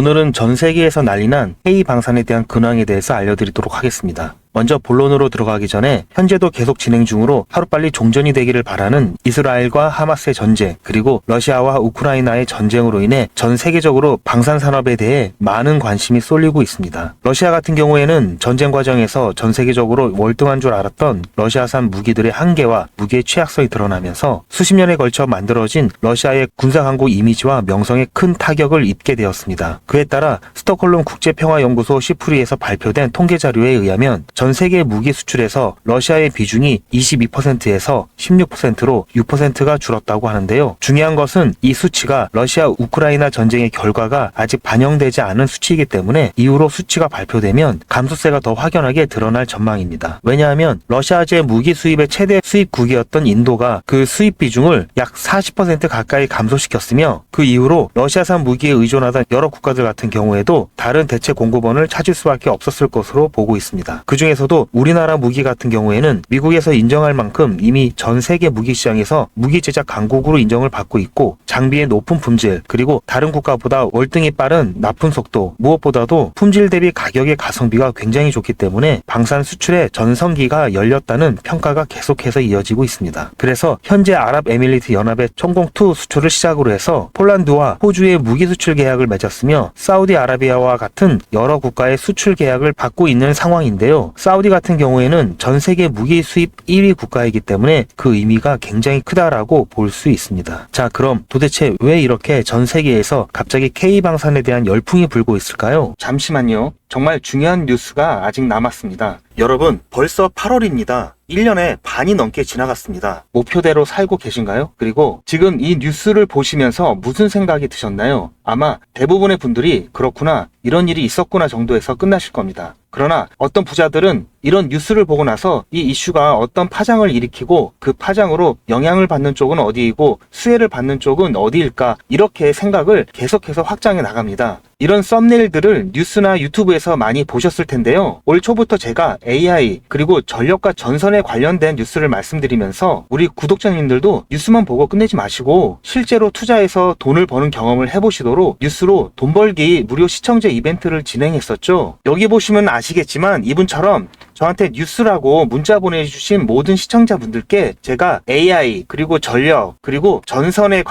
오늘은 전 세계에서 난리난 K-방산에 대한 근황에 대해서 알려드리도록 하겠습니다. 먼저 본론으로 들어가기 전에 현재도 계속 진행 중으로 하루빨리 종전이 되기를 바라는 이스라엘과 하마스의 전쟁, 그리고 러시아와 우크라이나의 전쟁으로 인해 전 세계적으로 방산 산업에 대해 많은 관심이 쏠리고 있습니다. 러시아 같은 경우에는 전쟁 과정에서 전 세계적으로 월등한 줄 알았던 러시아산 무기들의 한계와 무기의 취약성이 드러나면서 수십 년에 걸쳐 만들어진 러시아의 군사강국 이미지와 명성에 큰 타격을 입게 되었습니다. 그에 따라 스톡홀름 국제평화연구소 시프리에서 발표된 통계 자료에 의하면 전 세계 무기 수출에서 러시아의 비중이 22%에서 16%로 6%가 줄었다고 하는데요. 중요한 것은 이 수치가 러시아 우크라이나 전쟁의 결과가 아직 반영되지 않은 수치이기 때문에 이후로 수치가 발표되면 감소세가 더 확연하게 드러날 전망입니다. 왜냐하면 러시아제 무기 수입의 최대 수입국이었던 인도가 그 수입 비중을 약 40% 가까이 감소시켰으며 그 이후로 러시아산 무기에 의존하던 여러 국가들 같은 경우에도 다른 대체 공급원을 찾을 수밖에 없었을 것으로 보고 있습니다. 그 중에서도 우리나라 무기 같은 경우에는 미국에서 인정할 만큼 이미 전 세계 무기 시장에서 무기 제작 강국으로 인정을 받고 있고 장비의 높은 품질 그리고 다른 국가보다 월등히 빠른 납품 속도 무엇보다도 품질 대비 가격의 가성비가 굉장히 좋기 때문에 방산 수출의 전성기가 열렸다는 평가가 계속해서 이어지고 있습니다. 그래서 현재 아랍에미리트 연합의 천공2 수출을 시작으로 해서 폴란드와 호주의 무기 수출 계약을 맺었으며 사우디아라비아와 같은 여러 국가의 수출 계약을 받고 있는 상황인데요. 사우디 같은 경우에는 전 세계 무기 수입 1위 국가이기 때문에 그 의미가 굉장히 크다라고 볼 수 있습니다. 자, 그럼 도대체 왜 이렇게 전 세계에서 갑자기 K방산에 대한 열풍이 불고 있을까요? 잠시만요. 정말 중요한 뉴스가 아직 남았습니다. 여러분, 벌써 8월입니다. 1년에 반이 넘게 지나갔습니다. 목표대로 살고 계신가요? 그리고 지금 이 뉴스를 보시면서 무슨 생각이 드셨나요? 아마 대부분의 분들이 그렇구나, 이런 일이 있었구나 정도에서 끝나실 겁니다. 그러나 어떤 부자들은 이런 뉴스를 보고 나서 이 이슈가 어떤 파장을 일으키고 그 파장으로 영향을 받는 쪽은 어디이고 수혜를 받는 쪽은 어디일까, 이렇게 생각을 계속해서 확장해 나갑니다. 이런 썸네일들을 뉴스나 유튜브에서 많이 보셨을 텐데요. 올 초부터 제가 AI 그리고 전력과 전선에 관련된 뉴스를 말씀드리면서 우리 구독자님들도 뉴스만 보고 끝내지 마시고 실제로 투자해서 돈을 버는 경험을 해보시도록 뉴스로 돈 벌기 무료 시청자 이벤트를 진행했었죠. 여기 보시면 아시겠지만 이분처럼 저한테 뉴스라고 문자 보내주신 모든 시청자분들께 제가 AI 그리고 전력 그리고 전선에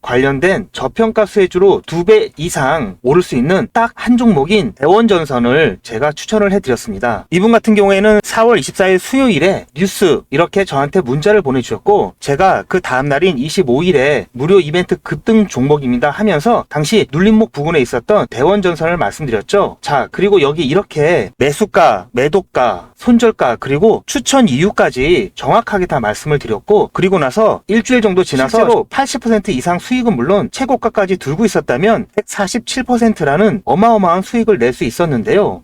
관련된 저평가 수혜주로 2배 이상 오를 수 있는 딱 한 종목인 대원전선을 제가 추천을 해드렸습니다. 이분 같은 경우에는 4월 24일 수요일에 뉴스 이렇게 저한테 문자를 보내주셨고 제가 그 다음날인 25일에 무료 이벤트 급등 종목입니다 하면서 당시 눌림목 부근에 있었던 대원전선을 말씀드렸죠. 자, 그리고 여기 이렇게 매수가, 매도가, 손절가 그리고 추천 이유까지 정확하게 다 말씀을 드렸고 그리고 나서 일주일 정도 지나서 실제로 80% 이상 수익은 물론 최고가까지 들고 있었다면 147%라는 어마어마한 수익을 낼 수 있었는데요.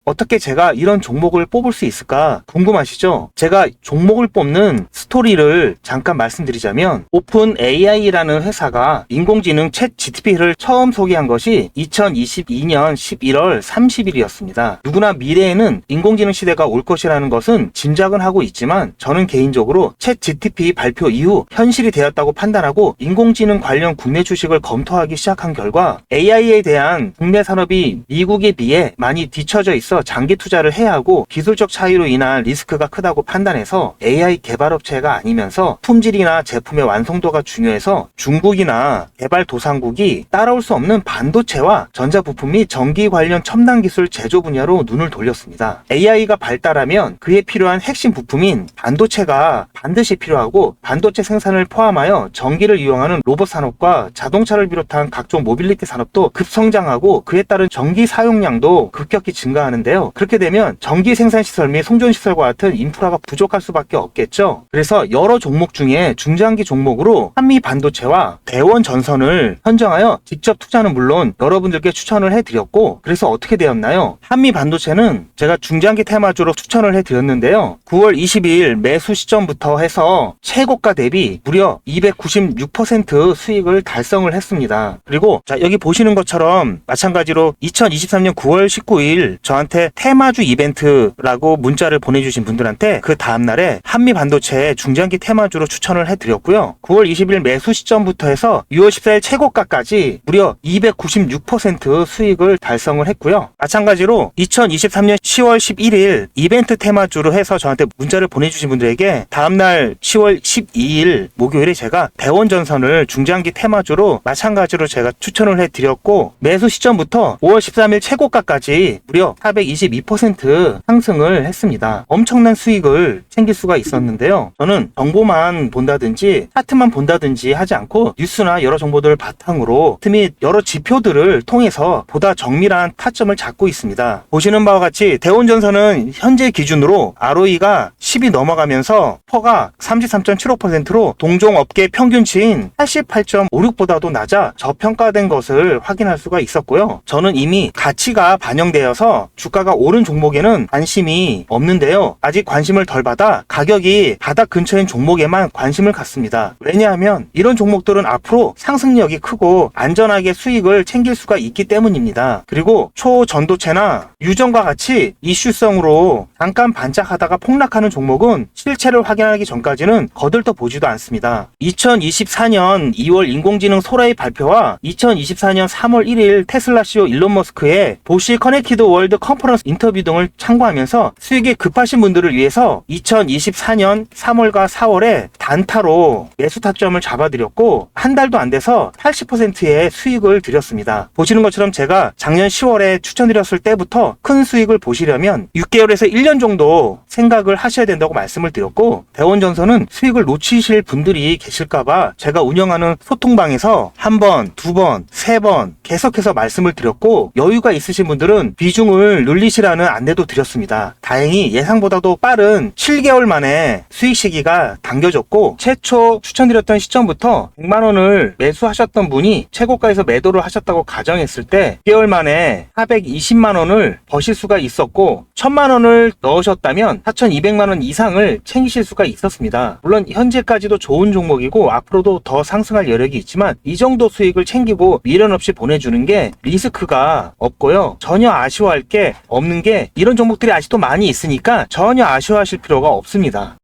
어떻게 제가 이런 종목을 뽑을 수 있을까 궁금하시죠? 제가 종목을 뽑는 스토리를 잠깐 말씀드리자면 오픈 AI라는 회사가 인공지능 챗 GTP를 처음 소개한 것이 2022년 11월 30일이었습니다. 누구나 미래에는 인공지능 시대가 올 것이라는 것은 짐작은 하고 있지만 저는 개인적으로 챗 GTP 발표 이후 현실이 되었다고 판단하고 인공지능 관련 국내 주식을 검토하기 시작한 결과 AI에 대한 국내 산업이 미국에 비해 많이 뒤처져 있어 장기 투자를 해야 하고 기술적 차이로 인한 리스크가 크다고 판단해서 AI 개발업체가 아니면서 품질이나 제품의 완성도가 중요해서 중국이나 개발도상국이 따라올 수 없는 반도체와 전자부품 및 전기 관련 첨단 기술 제조 분야로 눈을 돌렸습니다. AI가 발달하면 그에 필요한 핵심 부품인 반도체가 반드시 필요하고 반도체 생산을 포함하여 전기를 이용하는 로봇 산업과 자동차를 비롯한 각종 모빌리티 산업도 급성장하고 그에 따른 전기 사용량도 급격히 증가하는데 그렇게 되면 전기 생산시설 및 송전시설과 같은 인프라가 부족할 수밖에 없겠죠. 그래서 여러 종목 중에 중장기 종목으로 한미 반도체와 대원 전선을 선정하여 직접 투자는 물론 여러분들께 추천을 해드렸고 그래서 어떻게 되었나요? 한미 반도체는 제가 중장기 테마주로 추천을 해드렸는데요. 9월 22일 매수 시점부터 해서 최고가 대비 무려 296% 수익을 달성을 했습니다. 그리고 자, 여기 보시는 것처럼 마찬가지로 2023년 9월 19일 저한테 저한테 테마주 이벤트라고 문자를 보내주신 분들한테 그 다음날에 한미반도체 중장기 테마주로 추천을 해드렸고요. 9월 20일 매수 시점부터 해서 6월 14일 최고가까지 무려 296% 수익을 달성을 했고요. 마찬가지로 2023년 10월 11일 이벤트 테마주로 해서 저한테 문자를 보내주신 분들에게 다음날 10월 12일 목요일에 제가 대원전선을 중장기 테마주로 마찬가지로 제가 추천을 해드렸고, 매수 시점부터 5월 13일 최고가까지 무려 422% 상승을 했습니다. 엄청난 수익을 챙길 수가 있었는데요. 저는 정보만 본다든지 차트만 본다든지 하지 않고 뉴스나 여러 정보들을 바탕으로 및 여러 지표들을 통해서 보다 정밀한 타점을 잡고 있습니다. 보시는 바와 같이 대원전선은 현재 기준으로 ROE가 10이 넘어가면서 퍼가 33.75%로 동종업계 평균치인 88.56보다도 낮아 저평가된 것을 확인할 수가 있었고요. 저는 이미 가치가 반영되어서 주가가 오른 종목에는 관심이 없는데요. 아직 관심을 덜 받아 가격이 바닥 근처인 종목에만 관심을 갖습니다. 왜냐하면 이런 종목들은 앞으로 상승력이 크고 안전하게 수익을 챙길 수가 있기 때문입니다. 그리고 초전도체나 유전과 같이 이슈성으로 잠깐 반짝하다가 폭락하는 종목은 실체를 확인하기 전까지는 거들떠 보지도 않습니다. 2024년 2월 인공지능 소라이 발표와 2024년 3월 1일 테슬라 CEO 일론 머스크의 보시 커넥티드 월드 컨퍼런스 인터뷰 등을 참고하면서 수익이 급하신 분들을 위해서 2024년 3월과 4월에 단타로 매수 타점을 잡아드렸고, 한 달도 안 돼서 80%의 수익을 드렸습니다. 보시는 것처럼 제가 작년 10월에 추천드렸을 때부터 큰 수익을 보시려면 6개월에서 1년 정도 생각을 하셔야 된다고 말씀을 드렸고, 대원전선은 수익을 놓치실 분들이 계실까봐 제가 운영하는 소통방에서 한 번, 두 번, 세 번 계속해서 말씀을 드렸고, 여유가 있으신 분들은 비중을 늘리시라는 안내도 드렸습니다. 다행히 예상보다도 빠른 7개월 만에 수익 시기가 당겨졌고, 최초 추천드렸던 시점부터 100만원을 매수하셨던 분이 최고가에서 매도를 하셨다고 가정했을 때 6개월 만에 420만원을 버실 수가 있었고, 1000만원을 넣으셨다면 4200만원 이상을 챙기실 수가 있었습니다. 물론 현재까지도 좋은 종목이고 앞으로도 더 상승할 여력이 있지만 이 정도 수익을 챙기고 미련 없이 보내주는 게 리스크가 없고요. 전혀 아쉬워할 게 없는 게, 이런 종목들이 아직도 많이 있으니까 전혀 아쉬워하실 필요가 없습니다.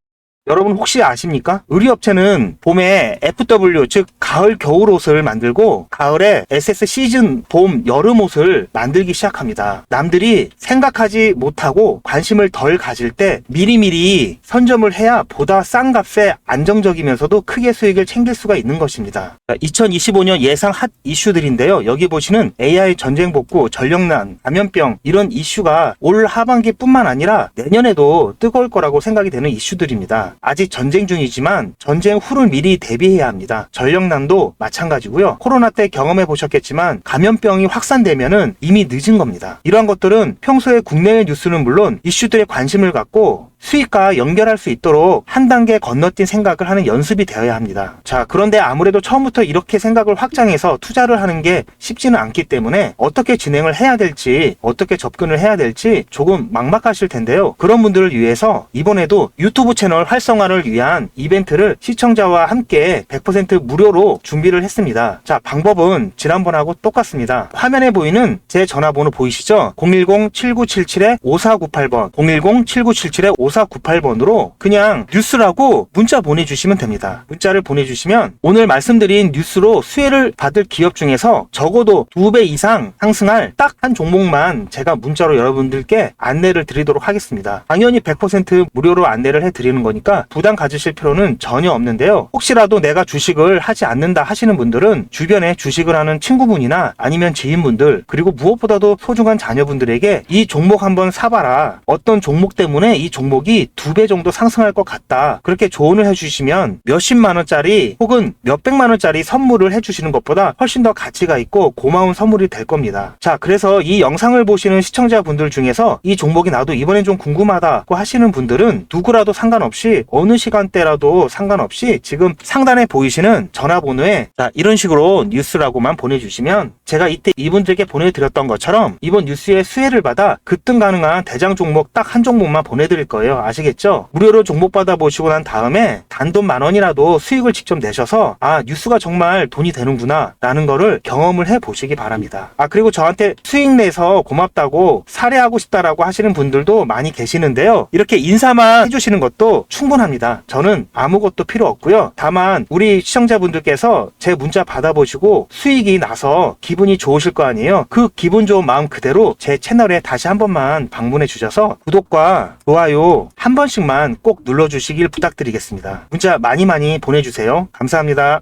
여러분 혹시 아십니까? 의류업체는 봄에 FW, 즉 가을 겨울 옷을 만들고 가을에 SS 시즌 봄 여름 옷을 만들기 시작합니다. 남들이 생각하지 못하고 관심을 덜 가질 때 미리미리 선점을 해야 보다 싼 값에 안정적이면서도 크게 수익을 챙길 수가 있는 것입니다. 2025년 예상 핫 이슈들인데요. 여기 보시는 AI 전쟁 복구, 전력난, 감염병, 이런 이슈가 올 하반기뿐만 아니라 내년에도 뜨거울 거라고 생각이 되는 이슈들입니다. 아직 전쟁 중이지만 전쟁 후를 미리 대비해야 합니다. 전력난도 마찬가지고요. 코로나 때 경험해 보셨겠지만 감염병이 확산되면은 이미 늦은 겁니다. 이러한 것들은 평소에 국내외 뉴스는 물론 이슈들에 관심을 갖고 수익과 연결할 수 있도록 한 단계 건너뛴 생각을 하는 연습이 되어야 합니다. 자, 그런데 아무래도 처음부터 이렇게 생각을 확장해서 투자를 하는 게 쉽지는 않기 때문에 어떻게 진행을 해야 될지, 어떻게 접근을 해야 될지 조금 막막하실 텐데요. 그런 분들을 위해서 이번에도 유튜브 채널 활성화를 위한 이벤트를 시청자와 함께 100% 무료로 준비를 했습니다. 자, 방법은 지난번하고 똑같습니다. 화면에 보이는 제 전화번호 보이시죠? 010-7977-5498번 010-7977-5498번으로 그냥 뉴스라고 문자 보내주시면 됩니다. 문자를 보내주시면 오늘 말씀드린 뉴스로 수혜를 받을 기업 중에서 적어도 2배 이상 상승할 딱 한 종목만 제가 문자로 여러분들께 안내를 드리도록 하겠습니다. 당연히 100% 무료로 안내를 해드리는 거니까 부담 가지실 필요는 전혀 없는데요. 혹시라도 내가 주식을 하지 않는다 하시는 분들은 주변에 주식을 하는 친구분이나 아니면 지인분들, 그리고 무엇보다도 소중한 자녀분들에게 이 종목 한번 사봐라, 어떤 종목 때문에 이 종목이 2배 정도 상승할 것 같다, 그렇게 조언을 해주시면 몇십만원짜리 혹은 몇백만원짜리 선물을 해주시는 것보다 훨씬 더 가치가 있고 고마운 선물이 될 겁니다. 자, 그래서 이 영상을 보시는 시청자분들 중에서 이 종목이 나도 이번엔 좀 궁금하다고 하시는 분들은 누구라도 상관없이 어느 시간대라도 상관없이 지금 상단에 보이시는 전화번호에 자, 이런 식으로 뉴스라고만 보내주시면 제가 이때 이분들에게 보내드렸던 것처럼 이번 뉴스의 수혜를 받아 급등 가능한 대장 종목 딱 한 종목만 보내드릴 거예요. 거예요. 아시겠죠? 무료로 종목 받아보시고 난 다음에 단돈 10,000원이라도 수익을 직접 내셔서 아, 뉴스가 정말 돈이 되는구나 라는 거를 경험을 해보시기 바랍니다. 그리고 저한테 수익 내서 고맙다고 사례하고 싶다라고 하시는 분들도 많이 계시는데요. 이렇게 인사만 해주시는 것도 충분합니다. 저는 아무것도 필요 없고요. 다만 우리 시청자분들께서 제 문자 받아보시고 수익이 나서 기분이 좋으실 거 아니에요. 그 기분 좋은 마음 그대로 제 채널에 다시 한 번만 방문해 주셔서 구독과 좋아요 한 번씩만 꼭 눌러주시길 부탁드리겠습니다. 문자 많이 보내주세요. 감사합니다.